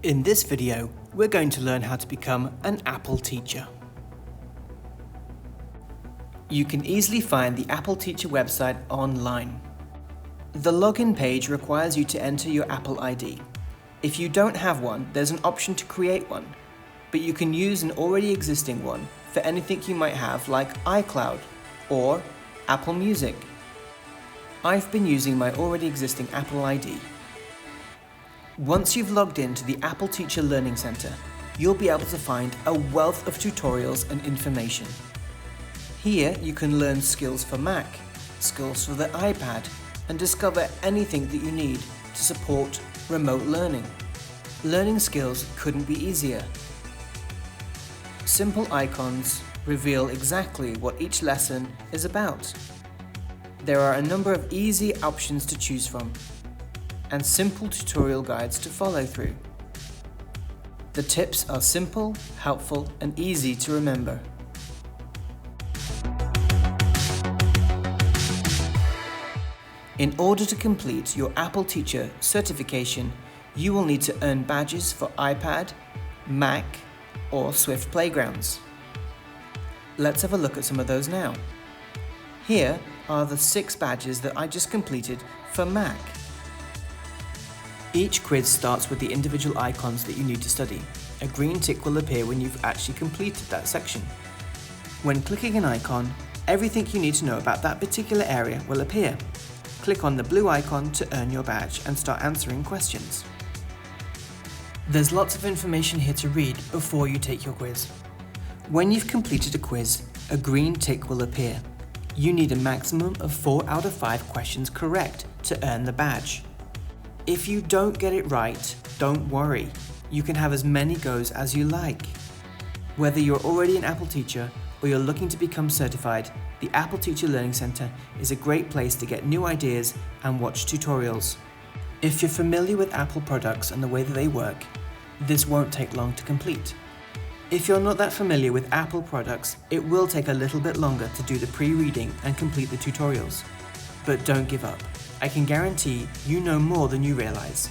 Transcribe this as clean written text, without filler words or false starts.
In this video, we're going to learn how to become an Apple teacher. You can easily find the Apple Teacher website online. The login page requires you to enter your Apple ID. If you don't have one, there's an option to create one, but you can use an already existing one for anything you might have like iCloud or Apple Music. I've been using my already existing Apple ID. Once you've logged into the Apple Teacher Learning Center, you'll be able to find a wealth of tutorials and information. Here you can learn skills for Mac, skills for the iPad, and discover anything that you need to support remote learning. Learning skills couldn't be easier. Simple icons reveal exactly what each lesson is about. There are a number of easy options to choose from, and simple tutorial guides to follow through. The tips are simple, helpful, and easy to remember. In order to complete your Apple Teacher certification, you will need to earn badges for iPad, Mac, or Swift Playgrounds. Let's have a look at some of those now. Here are the 6 badges that I just completed for Mac. Each quiz starts with the individual icons that you need to study. A green tick will appear when you've actually completed that section. When clicking an icon, everything you need to know about that particular area will appear. Click on the blue icon to earn your badge and start answering questions. There's lots of information here to read before you take your quiz. When you've completed a quiz, a green tick will appear. You need a maximum of 4 out of 5 questions correct to earn the badge. If you don't get it right, don't worry. You can have as many goes as you like. Whether you're already an Apple teacher or you're looking to become certified, the Apple Teacher Learning Center is a great place to get new ideas and watch tutorials. If you're familiar with Apple products and the way that they work, this won't take long to complete. If you're not that familiar with Apple products, it will take a little bit longer to do the pre-reading and complete the tutorials. But don't give up. I can guarantee you know more than you realize.